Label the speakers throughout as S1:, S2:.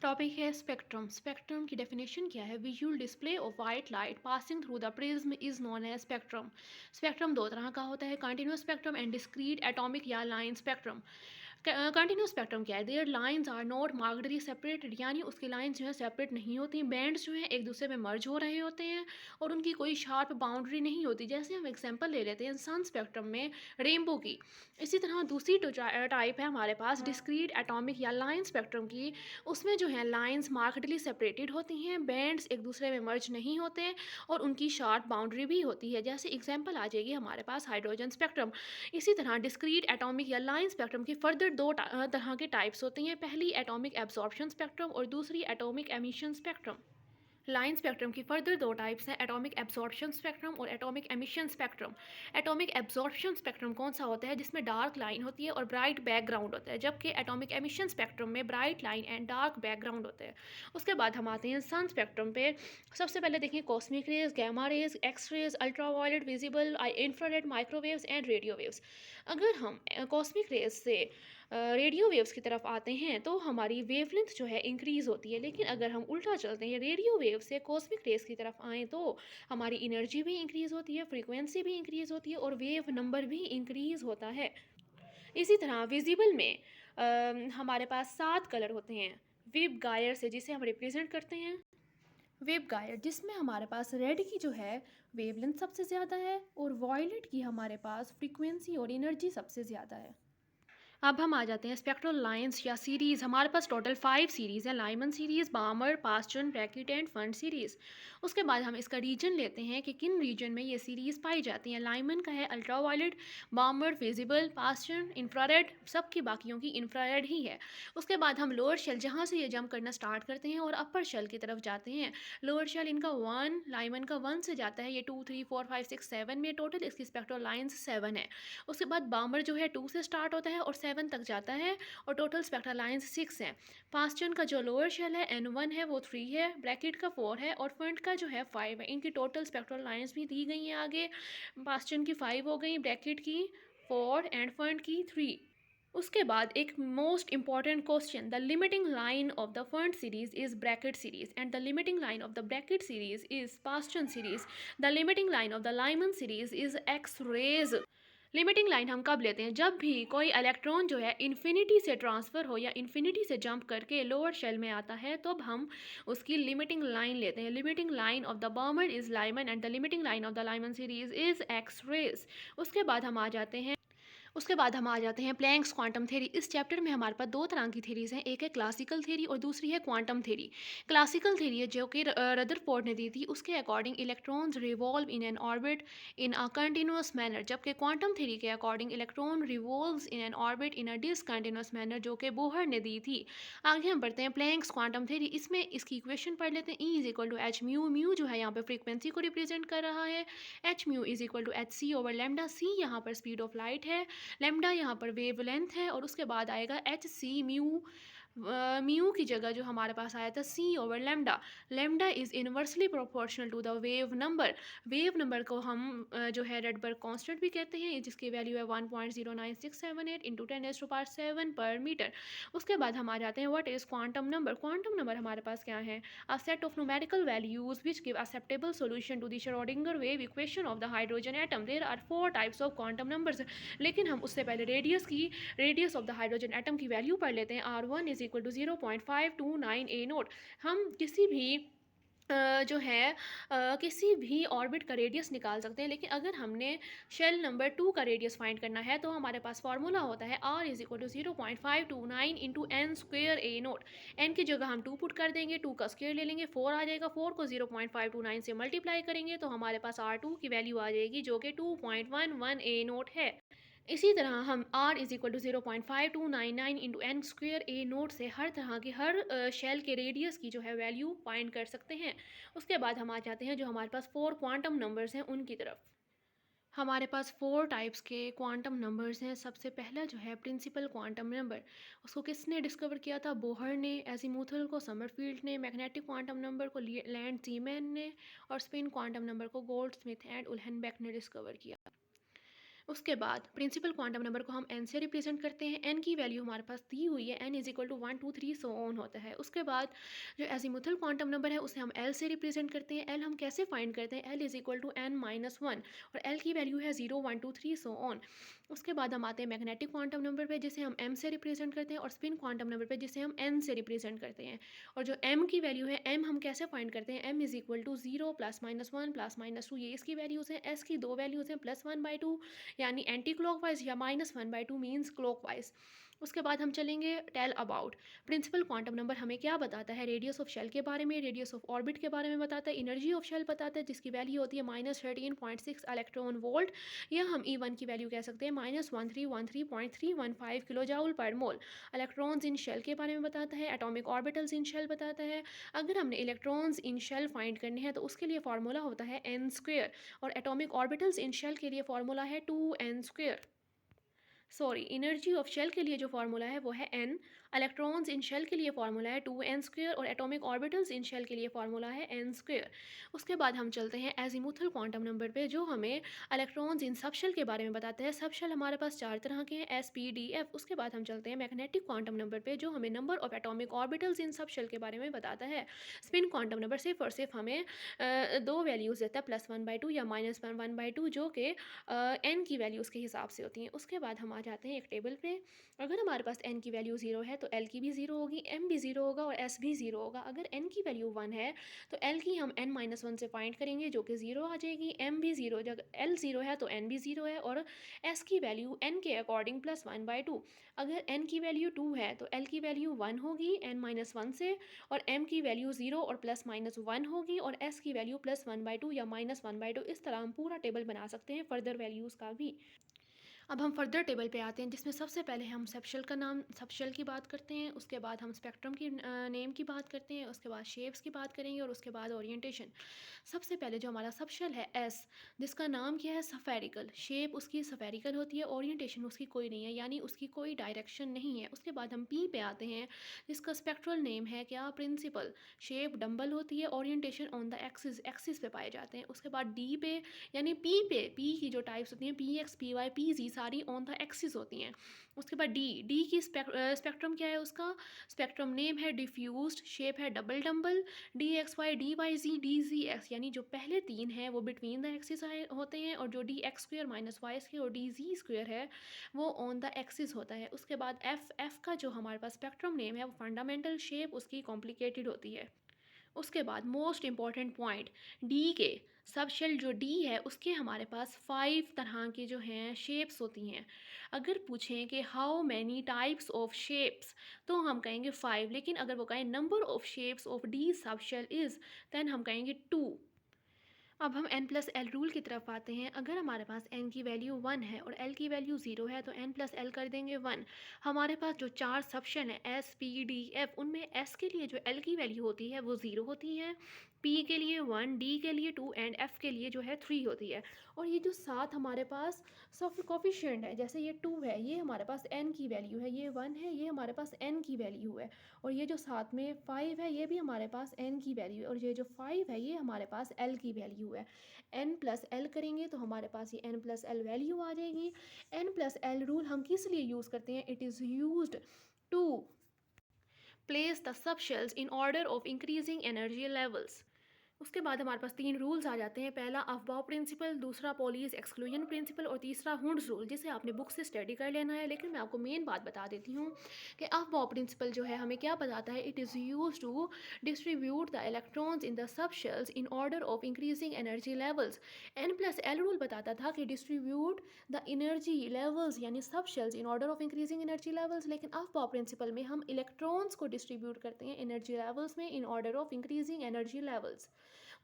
S1: Topic है spectrum. Spectrum की definition क्या है? Visual display of white light passing through the prism is known as spectrum. Spectrum दो तरह का होता है, continuous spectrum and discrete atomic या लाइन स्पेक्ट्रम। कंटिन्यूस स्पेक्ट्रम क्या है? There lines are not markedly separated, यानी उसकी लाइंस जो है सेपरेट नहीं होती, बैंड्स जो हैं एक दूसरे में मर्ज हो रहे होते हैं और उनकी कोई शार्प बाउंड्री नहीं होती। जैसे हम एग्जांपल ले लेते हैं सन स्पेक्ट्रम में रेनबो की। इसी तरह दूसरी टाइप है हमारे पास डिस्क्रीट एटॉमिक या लाइन स्पेक्ट्रम की। उसमें जो है लाइंस मार्केटली सेपरेटेड होती हैं, बैंड्स एक दूसरे में मर्ज नहीं होते और उनकी शार्प बाउंड्री भी होती है। जैसे एग्जांपल आ जाएगी हमारे पास हाइड्रोजन स्पेक्ट्रम। इसी तरह डिस्क्रीट एटॉमिक या लाइन स्पेक्ट्रम की फर्दर दो तरह के टाइप्स होती हैं। पहली एटॉमिक एब्जॉर्प्शन स्पेक्ट्रम और दूसरी atomic emission spectrum. Line spectrum की फर्दर दो टाइप्स हैं, एटॉमिक एब्जॉर्प्शन स्पेक्ट्रम और atomic emission spectrum. Atomic absorption spectrum कौन सा होता है? जिसमें डार्क लाइन होती है और ब्राइट बैकग्राउंड होता है, जबकि एटॉमिक एमिशन स्पेक्ट्रम में bright line and dark background होता है। उसके बाद हम आते हैं सन स्पेक्ट्रम पे। सबसे पहले देखिए cosmic rays, gamma rays, X rays, ultraviolet, visible, infrared, microwaves and radio waves. अगर हम कॉस्मिक रेज से रेडियो वेव्स की तरफ आते हैं तो हमारी वेवलेंथ जो है इंक्रीज़ होती है, लेकिन अगर हम उल्टा चलते हैं रेडियो वेव से कॉस्मिक रेज की तरफ आएँ तो हमारी एनर्जी भी इंक्रीज़ होती है, फ्रीक्वेंसी भी इंक्रीज़ होती है और वेव नंबर भी इंक्रीज़ होता है। इसी तरह विजिबल में हमारे पास 7 कलर होते हैं वेव गायर से, जिसे हम रिप्रेजेंट करते हैं वेव गाइड, जिसमें हमारे पास रेड की जो है वेवलेंथ सबसे ज़्यादा है और वॉयलेट की हमारे पास फ्रीक्वेंसी और एनर्जी सबसे ज़्यादा है। अब हम आ जाते हैं स्पेक्ट्रल लाइंस या सीरीज़। हमारे पास टोटल 5 सीरीज़ है, Lyman series, बामर, Paschen, bracket end fund series. उसके बाद हम इसका रीजन लेते हैं कि किन रीजन में ये सीरीज़ पाई जाती हैं। लाइमन का है अल्ट्रावायलेट, बामर विजिबल, पास्चन इंफ्रारेड, सबकी बाकियों की इंफ्रारेड ही है। उसके बाद हम लोअर शेल, जहाँ से ये जंप करना स्टार्ट करते हैं और अपर शेल की तरफ जाते हैं। लोअर शेल इनका 1, लाइमन का 1 से जाता है, ये 2 3 4 5 6 7 में टोटल इसकी स्पेक्ट्रल लाइंस 7 है। उसके बाद बामर जो है 2 से स्टार्ट होता है और 7 तक जाता है और टोटल स्पेक्ट्रल लाइंस 6 है। पास्चन का जो लोअर शेल है N1 है वो 3 है, ब्रैकेट का 4 है और फंड का जो है 5 है। इनकी टोटल स्पेक्ट्रल लाइंस भी दी गई हैं आगे। पास्चन की 5 हो गई, ब्रैकेट की 4 एंड फंड की 3। उसके बाद एक most important question, the limiting line of the Pfund series is Brackett series and the limiting line of the Brackett series is Paschen series. The limiting line of the Lyman series is X rays. Limiting line हम कब लेते हैं? जब भी कोई electron जो है infinity से ट्रांसफ़र हो या इन्फिनिटी से जंप करके लोअर शेल में आता है, तब हम उसकी लिमिटिंग लाइन लेते हैं। Limiting line of the Balmer is Lyman and the limiting line of the Lyman series is X rays. उसके बाद हम आ जाते हैं प्लैंक्स क्वांटम थ्योरी। इस चैप्टर में हमारे पास दो तरह की थ्योरीज हैं, एक है क्लासिकल थ्योरी और दूसरी है क्वांटम थ्योरी। क्लासिकल थ्योरी है जो कि रदरफोर्ड ने दी थी, उसके according electrons revolve in an orbit in a continuous manner, जबकि क्वांटम थ्योरी के according electron revolves in an orbit in a discontinuous manner, जो कि बोहर ने दी थी। आगे हम बढ़ते हैं प्लैंक्स क्वांटम थ्योरी। इसमें इसकी इक्वेशन पढ़ लेते हैं। E is equal to H mu, mu जो है यहाँ पे फ्रीक्वेंसी को रिप्रेजेंट कर रहा है, H mu is equal to H C over lambda, C यहाँ पर स्पीड ऑफ लाइट है, लेमडा यहाँ पर वेवलेंथ है और उसके बाद आएगा एच सी म्यू। म्यू की जगह जो हमारे पास आया था C over lambda. Lambda is inversely proportional to the wave number. Wave number को हम जो है रेडबर्ग कांस्टेंट भी कहते हैं, जिसकी वैल्यू है 1.09678 इंटू 10⁻⁷ पर मीटर। उसके बाद हम आ जाते हैं what is quantum number. Quantum number हमारे पास क्या है? A set of numerical values which give acceptable solution to the Schrodinger wave equation of the hydrogen atom. There are 4 types of quantum numbers. लेकिन हम उससे पहले radius of the hydrogen atom की value पढ़ लेते हैं। R1 is equal to 0.529 A naught. हम किसी भी जो है किसी भी ऑर्बिट का रेडियस निकाल सकते हैं, लेकिन अगर हमने शेल नंबर 2 का रेडियस फाइंड करना है तो हमारे पास फार्मूला होता है R is equal to 0.529 into N square A naught. N की जगह हम 2 पुट कर देंगे, 2 का स्क्वेयर ले लेंगे, 4 आ जाएगा, 4 को 0.529 से मल्टीप्लाई करेंगे तो हमारे पास R2 की वैल्यू आ जाएगी जो कि 2.11 ए नोट है। इसी तरह हम R is equal to 0.5299 into N square A naught से हर तरह के हर शेल के रेडियस की जो है वैल्यू फाइंड कर सकते हैं। उसके बाद हम आ जाते हैं जो हमारे पास 4 क्वांटम नंबर्स हैं उनकी तरफ। हमारे पास 4 टाइप्स के क्वांटम नंबर्स हैं। सबसे पहला जो है प्रिंसिपल क्वांटम नंबर, उसको किसने डिस्कवर किया था? बोहर ने, एजीमुथल को समरफील्ड ने, मैग्नेटिक क्वांटम नंबर को लैंड जीमैन ने और स्पिन क्वांटम नंबर को गोल्डस्मिथ एंड उल्हनबेक ने डिस्कवर किया। उसके बाद प्रिंसिपल क्वांटम नंबर को हम एन से रिप्रेजेंट करते हैं। एन की वैल्यू हमारे पास दी हुई है, N is equal to 1 2 3 so on होता है। उसके बाद जो एजीमुथल क्वांटम नंबर है उसे हम एल से रिप्रेजेंट करते हैं। एल हम कैसे फाइंड करते हैं, L is equal to N minus one, और एल की वैल्यू है 0 1 2 3 सो ऑन। उसके बाद हम आते हैं मैग्नेटिक क्वांटम नंबर पे, जिसे हम एम से रिप्रेजेंट करते हैं, और स्पिन क्वांटम नंबर पे जिसे हम एन से रिप्रेजेंट करते हैं। और जो एम की वैल्यू है, एम हम कैसे फाइंड करते हैं, M is equal to 0 plus minus one plus minus two, ये इसकी वैल्यूज़ हैं। एस की दो वैल्यूज़ हैं, प्लस वन बाई टू यानी एंटी क्लॉकवाइज, या minus one by two means clockwise. उसके बाद हम चलेंगे tell about principal quantum number हमें क्या बताता है, रेडियस ऑफ शेल के बारे में, रेडियस ऑफ ऑर्बिट के बारे में बताता है, एनर्जी ऑफ शेल बताता है जिसकी वैल्यू होती है -13.6 इलेक्ट्रॉन वोल्ट, या हम E1 की वैल्यू कह सकते हैं -1313.315 किलो जाउल पर मोल। इलेक्ट्रॉन्स इन शेल के बारे में बताता है, एटॉमिक ऑर्बिटल्स इन शेल बताता है। अगर हमने इलेक्ट्रॉन्स इन शेल फाइंड करने हैं तो उसके लिए फार्मूला होता है n स्क्वेयर, और एटॉमिक ऑर्बिटल्स इन शेल के लिए फार्मूला है 2n square. Sorry, energy of shell के लिए जो फार्मूला है वो है n, इलेक्ट्रॉन्स इन शेल के लिए फार्मूला है 2n स्क्वेयर, और एटॉमिक ऑर्बिटल्स इन शेल के लिए फार्मूला है n स्क्वेयर। उसके बाद हम चलते हैं एजीमुथल क्वांटम नंबर पे, जो हमें इलेक्ट्रॉन्स इन सब शेल के बारे में बताते हैं। सब शेल हमारे पास चार तरह के हैं, s p d f। उसके बाद हम चलते हैं मैग्नेटिक क्वांटम नंबर पे, जो हमें number of atomic orbitals in sub shell के बारे में बताता है। स्पिन क्वांटम नंबर सिर्फ और सिर्फ हमें दो वैल्यूज़ देता है, +1/2 या -1/2, जो कि n की वैल्यूज़ के हिसाब से होती हैं। उसके बाद हम आ जाते हैं एक टेबल पे। अगर हमारे पास n की वैल्यू 0 है तो l की भी 0 होगी, m भी 0 होगा और s भी 0 होगा। अगर n की वैल्यू 1 है तो l की हम n-1 से फाइंड करेंगे, जो कि 0 आ जाएगी। m भी 0, जब l 0 है तो n भी 0 है, और s की वैल्यू n के अकॉर्डिंग +1/2। अगर n की वैल्यू 2 है तो l की वैल्यू 1 होगी n-1 से, और m की वैल्यू 0 और +-1 होगी, और s की वैल्यू +1/2 या -1/2। इस तरह हम पूरा टेबल बना सकते हैं फर्दर वैल्यूज़ का भी। अब हम फर्दर टेबल पे आते हैं, जिसमें सबसे पहले हम सबशेल का नाम, सबशेल की बात करते हैं। उसके बाद हम स्पेक्ट्रम की नेम की बात करते हैं। उसके बाद शेप्स की बात करेंगे, और उसके बाद ओरिएंटेशन। सबसे पहले जो हमारा सबशेल है एस, जिसका नाम क्या है, सफेरिकल, शेप उसकी सफेरिकल होती है, ओरिएंटेशन उसकी कोई नहीं है, यानी उसकी कोई डायरेक्शन नहीं है। उसके बाद हम पी पे आते हैं, जिसका स्पेक्ट्रल नेम है क्या, प्रिंसिपल, शेप डम्बल होती है, orientation on the axis, axis पे पाए जाते हैं। उसके बाद डी पे यानी पी पे, पी की जो टाइप्स होती हैं P X P Y P Z, सारी ऑन द एक्सिस होती हैं। उसके बाद डी, डी की स्पेक्ट्रम क्या है, उसका स्पेक्ट्रम नेम है डिफ्यूज्ड, शेप है double dumbbell, D X Y D Y Z D Z X, यानी जो पहले तीन हैं वो बिटवीन द एक्सिस होते हैं, और जो D X square minus Y square और डी जी स्क्वेयर है वो ऑन द एक्सिस होता है। उसके बाद एफ, एफ का जो हमारे पास स्पेक्ट्रम नेम है वो फंडामेंटल, शेप उसकी कॉम्प्लिकेटेड होती है। उसके बाद मोस्ट इम्पॉर्टेंट पॉइंट, डी के सब शेल जो डी है उसके हमारे पास 5 तरह के जो हैं शेप्स होती हैं। अगर पूछें कि how many types of shapes, तो हम कहेंगे 5, लेकिन अगर वो कहें number of shapes of D sub shell is, then हम कहेंगे 2। अब हम n प्लस एल रूल की तरफ आते हैं। अगर हमारे पास n की वैल्यू 1 है और l की वैल्यू 0 है तो n प्लस एल कर देंगे 1। हमारे पास जो चार सबशन है s p d f, उनमें s के लिए जो l की वैल्यू होती है वो 0 होती है, p के लिए 1, d के लिए 2 एंड f के लिए जो है 3 होती है। और ये जो सात हमारे पास सब कोफिशिएंट है, जैसे ये 2 है, ये हमारे पास n की वैल्यू है, ये 1 है, ये हमारे पास n की वैल्यू है, और ये जो साथ में 5 है ये भी हमारे पास n की वैल्यू है, और ये जो 5 है ये हमारे पास l की वैल्यू है। n प्लस एल करेंगे तो हमारे पास ये n प्लस एल वैल्यू आ जाएगी। n प्लस एल रूल हम किस लिए यूज़ करते हैं, it is used to place the sub shells in order of increasing energy levels. उसके बाद हमारे पास तीन रूल्स आ जाते हैं। पहला अफबाउ प्रिंसिपल, दूसरा पॉलीज एक्सक्लूजन प्रिंसिपल, और तीसरा हुंड्स रूल, जिसे आपने बुक से स्टडी कर लेना है। लेकिन मैं आपको मेन बात बता देती हूँ कि अफबाउ प्रिंसिपल जो है हमें क्या बताता है, it is use to distribute the electrons in the sub shells in order of increasing energy levels. N plus L rule बताता था कि डिस्ट्रीब्यूट द एनर्जी लेवल्स यानी sub shells in order of increasing energy levels, लेकिन Aufbau principal में हम electrons को distribute करते हैं एनर्जी लेवल्स में इन order of increasing energy levels.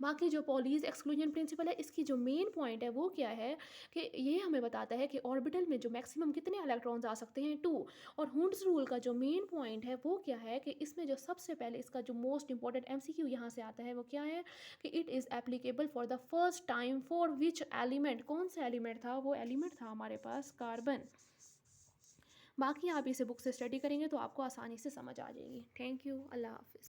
S1: बाकी जो पॉलीज एक्सक्लूजन प्रिंसिपल है, इसकी जो मेन पॉइंट है वो क्या है कि ये हमें बताता है कि ऑर्बिटल में जो मैक्सिमम कितने इलेक्ट्रॉन्स आ सकते हैं, 2। और हुंड्स रूल का जो मेन पॉइंट है वो क्या है कि इसमें जो सबसे पहले इसका जो मोस्ट इंपॉर्टेंट एमसीक्यू यहाँ से आता है वो क्या है कि it is applicable for the first time for which element, कौन सा एलिमेंट था, वो एलिमेंट था हमारे पास कार्बन। बाकी आप इसे बुक से स्टडी करेंगे तो आपको आसानी से समझ आ जाएगी। थैंक यू, अल्लाह हाफिज़।